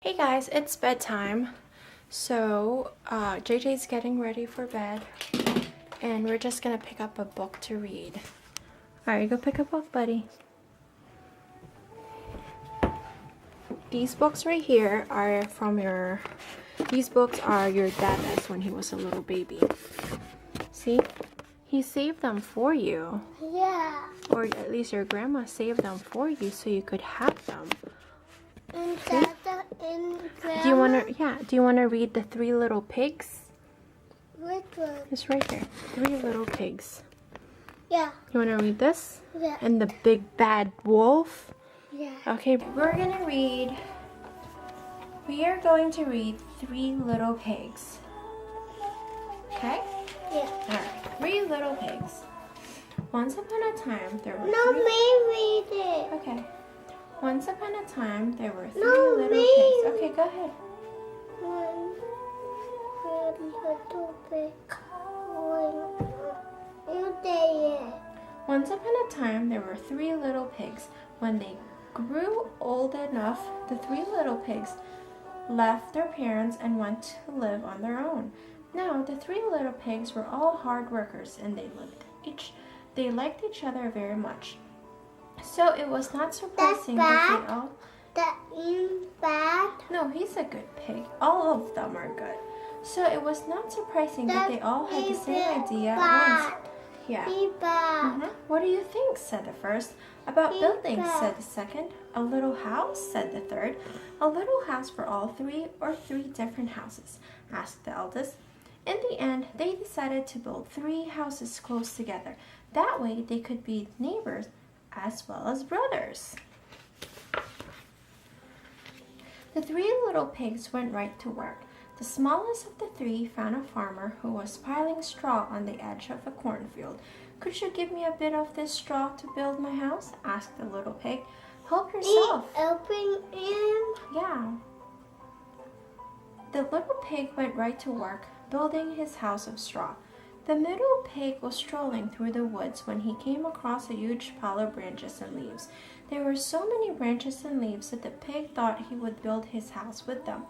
Hey guys, it's bedtime. So, JJ's getting ready for bed, and we're just gonna pick up a book to read. Alright, go pick a book, buddy. These books right here are these books are your dad's when he was a little baby. See? He saved them for you. Yeah. Or at least your grandma saved them for you so you could have them. Do you wanna read The Three Little Pigs? Which one? It's right there. Three Little Pigs. Yeah. You wanna read this? Yeah. And the Big Bad Wolf? Yeah. Okay, we are going to read Three Little Pigs. Okay? Yeah. Alright, Three Little Pigs. Once upon a time, there were No, three... me read it. Okay. Once upon a time, there were three No, little me. pigs. Okay, go ahead. One little pig. You say it. Once upon a time, there were three little pigs. When they grew old enough, the three little pigs left their parents and went to live on their own. Now, the three little pigs were all hard workers, and they liked each other very much. So it was not surprising that they all... That is bad. No, he's a good pig. All of them are good. So it was not surprising that they all had the same idea at once. Yeah. Be bad. What do you think? Said the first. About buildings, said the second. A little house, said the third. A little house for all three, or three different houses? Asked the eldest. In the end, they decided to build three houses close together. That way they could be neighbors as well as brothers. The three little pigs went right to work. The smallest of the three found a farmer who was piling straw on the edge of a cornfield. Could you give me a bit of this straw to build my house? Asked the little pig. Help yourself. Open him. Yeah. The little pig went right to work, building his house of straw. The middle pig was strolling through the woods when he came across a huge pile of branches and leaves. There were so many branches and leaves that the pig thought he would build his house with them.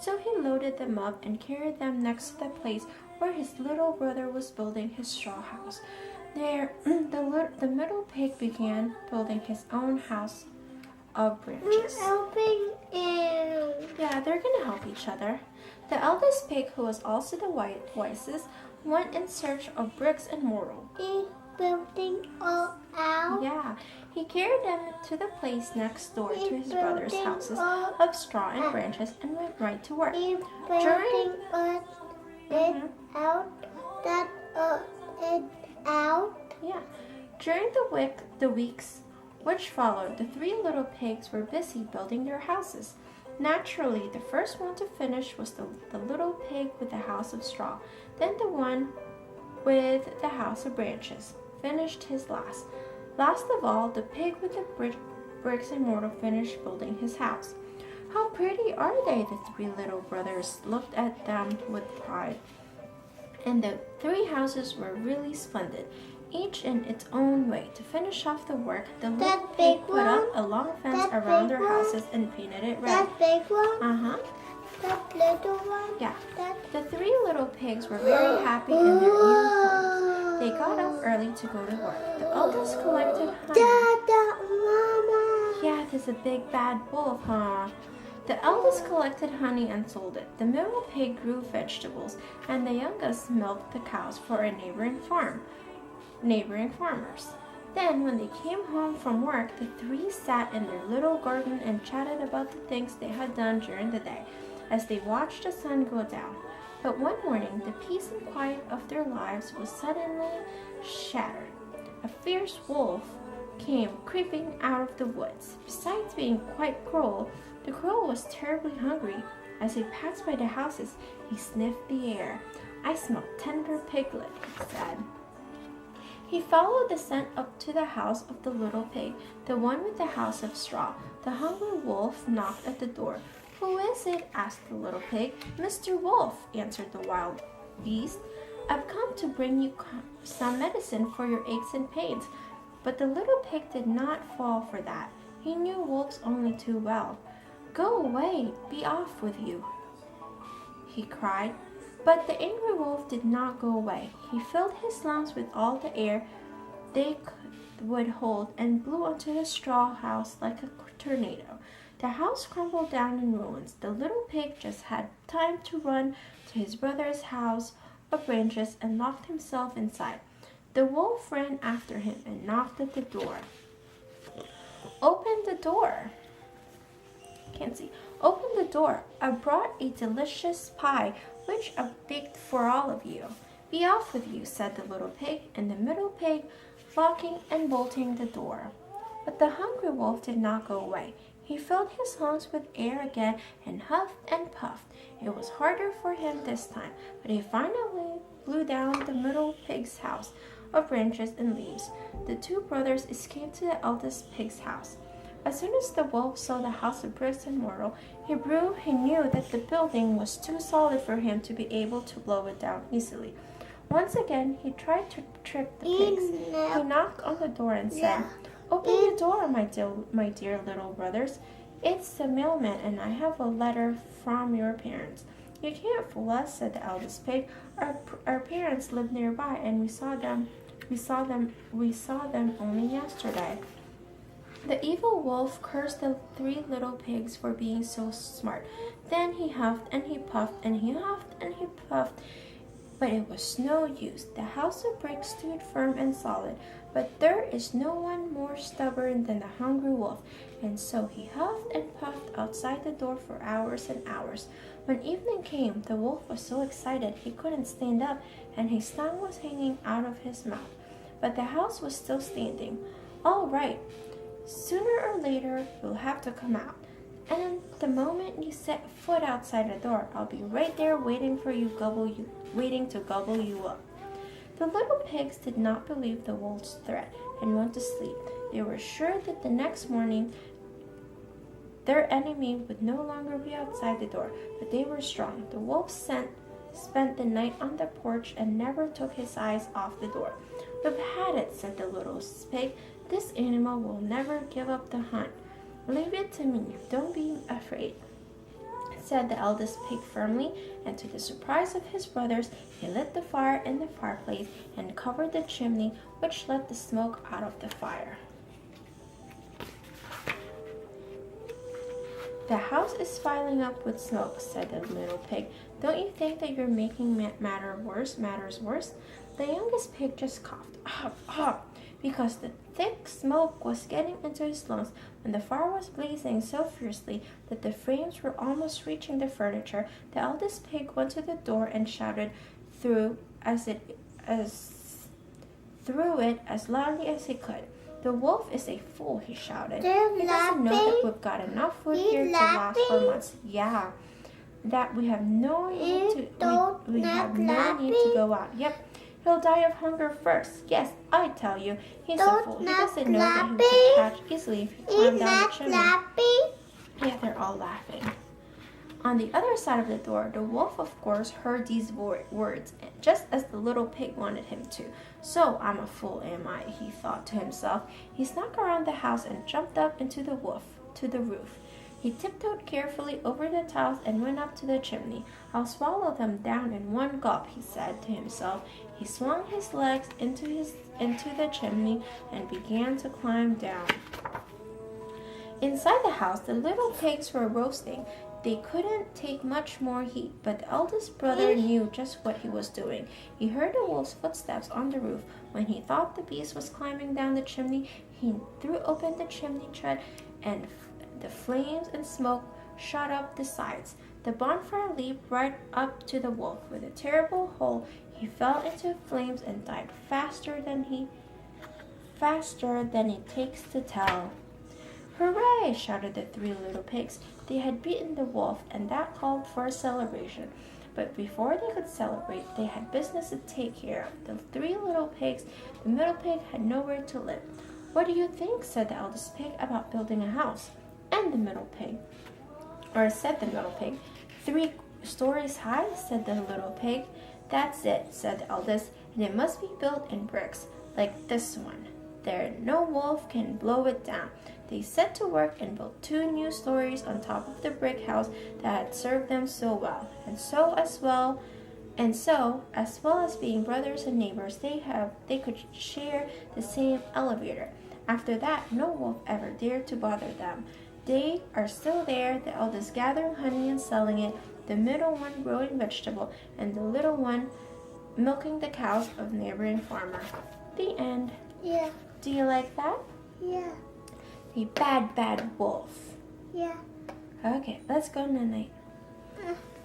So he loaded them up and carried them next to the place where his little brother was building his straw house. There, the middle pig began building his own house of branches. Helping him. Yeah, they're gonna help each other. The eldest pig, who was also the wisest, went in search of bricks and mortar. He's building all out. Yeah, he carried them to the place next door to his brother's houses of straw and branches and went right to work. He's building it out. That it out. Yeah. During the weeks which followed, the three little pigs were busy building their houses. Naturally, the first one to finish was the little pig with the house of straw. Then the one with the house of branches finished his last. Last of all, the pig with the bricks and mortar finished building his house. How pretty are they? The three little brothers looked at them with pride. And the three houses were really splendid, each in its own way. To finish off the work, the little pig put up a long fence around their houses and painted it red. That big one? That little one? Yeah. The three little pigs were very happy in their new homes. They got up early to go to work. The eldest collected honey. Dada, Mama. Yeah, there's a big bad wolf, huh? The eldest collected honey and sold it. The middle pig grew vegetables, and the youngest milked the cows for a neighboring farmers. Then, when they came home from work, the three sat in their little garden and chatted about the things they had done during the day, as they watched the sun go down. But one morning, the peace and quiet of their lives was suddenly shattered. A fierce wolf came creeping out of the woods. Besides being quite cruel, the crow was terribly hungry. As he passed by the houses, he sniffed the air. I smell tender piglet, he said. He followed the scent up to the house of the little pig, the one with the house of straw. The hungry wolf knocked at the door. Who is it? Asked the little pig. Mr. Wolf, answered the wild beast. I've come to bring you some medicine for your aches and pains. But the little pig did not fall for that. He knew wolves only too well. "Go away, be off with you," he cried. But the angry wolf did not go away. He filled his lungs with all the air they would hold and blew onto the straw house like a tornado. The house crumbled down in ruins. The little pig just had time to run to his brother's house of branches and locked himself inside. The wolf ran after him and knocked at the door. "Open the door." Can't see. "Open the door. I brought a delicious pie which I baked for all of you." "Be off with you," said the little pig, and the middle pig locking and bolting the door. But the hungry wolf did not go away. He filled his lungs with air again and huffed and puffed. It was harder for him this time, but he finally blew down the middle pig's house of branches and leaves. The two brothers escaped to the eldest pig's house. As soon as the wolf saw the house of bricks and mortar, he knew that the building was too solid for him to be able to blow it down easily. Once again, he tried to trick the pigs. He knocked on the door and said, "Open the door, my dear little brothers. It's the mailman, and I have a letter from your parents." "You can't fool us," said the eldest pig. Our parents live nearby, and we saw them only yesterday." The evil wolf cursed the three little pigs for being so smart. Then he huffed and he puffed and he huffed and he puffed, but it was no use. The house of bricks stood firm and solid, but there is no one more stubborn than the hungry wolf, and so he huffed and puffed outside the door for hours and hours. When evening came, the wolf was so excited he couldn't stand up, and his tongue was hanging out of his mouth. But the house was still standing. "All right. Sooner or later, you'll have to come out. And the moment you set foot outside the door, I'll be right there waiting to gobble you up." The little pigs did not believe the wolf's threat and went to sleep. They were sure that the next morning their enemy would no longer be outside the door, but they were strong. The wolf spent the night on the porch and never took his eyes off the door. "We've had it," said the little pig. "This animal will never give up the hunt." "Leave it to me. Don't be afraid," said the eldest pig firmly, and to the surprise of his brothers, he lit the fire in the fireplace and covered the chimney, which let the smoke out of the fire. "The house is piling up with smoke," said the little pig. "Don't you think that you're making matters worse?" The youngest pig just coughed, because the thick smoke was getting into his lungs. When the fire was blazing so fiercely that the flames were almost reaching the furniture, the eldest pig went to the door and shouted through it as loudly as he could. "The wolf is a fool," he shouted. "He doesn't know that we've got enough food here to last for months." "Yeah, that we have no need to go out." "Yep. He'll die of hunger first. Yes, I tell you, he's a fool. He doesn't know that he can catch easily if he climbs down the chimney." Yeah, they're all laughing. On the other side of the door, the wolf, of course, heard these words, just as the little pig wanted him to. "So I'm a fool, am I?" he thought to himself. He snuck around the house and jumped up into the roof. He tiptoed carefully over the tiles and went up to the chimney. "I'll swallow them down in one gulp," he said to himself. He swung his legs into the chimney and began to climb down. Inside the house, the little pigs were roasting. They couldn't take much more heat, but the eldest brother knew just what he was doing. He heard the wolf's footsteps on the roof. When he thought the beast was climbing down the chimney, he threw open the chimney tread, and the flames and smoke shot up the sides. The bonfire leaped right up to the wolf. With a terrible hole, he fell into flames and died faster than it takes to tell. "Hooray!" shouted the three little pigs. They had beaten the wolf, and that called for a celebration. But before they could celebrate, they had business to take care of. The three little pigs, the middle pig had nowhere to live. "What do you think," said the eldest pig, "about building a house?" Said the middle pig. 3 stories high," said the little pig. "That's it," said the eldest, "and it must be built in bricks, like this one." there, no wolf can blow it down. They set to work and built 2 new stories on top of the brick house that had served them so well. As well as being brothers and neighbors, they could share the same elevator. After that, no wolf ever dared to bother them. They are still there, the eldest gathering honey and selling it, the middle one growing vegetable, and the little one milking the cows of neighboring farmer. The end. Yeah. Do you like that? Yeah. The bad wolf. Yeah. Okay, let's go night-night.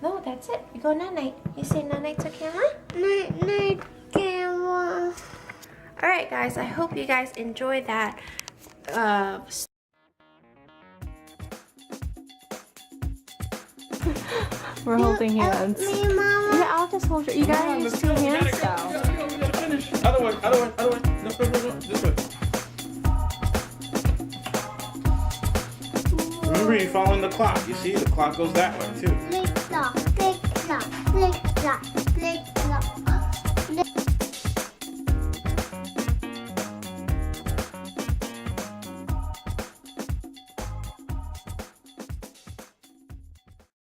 No, that's it. We go night-night. You say night-night to camera? Night, camera. Alright guys, I hope you guys enjoyed that. We're holding hands. Me, Mama. Yeah, I'll just hold you. You gotta use 2 hands though. Finish. Other way. No, this way. Remember, you're following the clock. You see, the clock goes that way too. Flick, flop, flick, flop, flick, flop.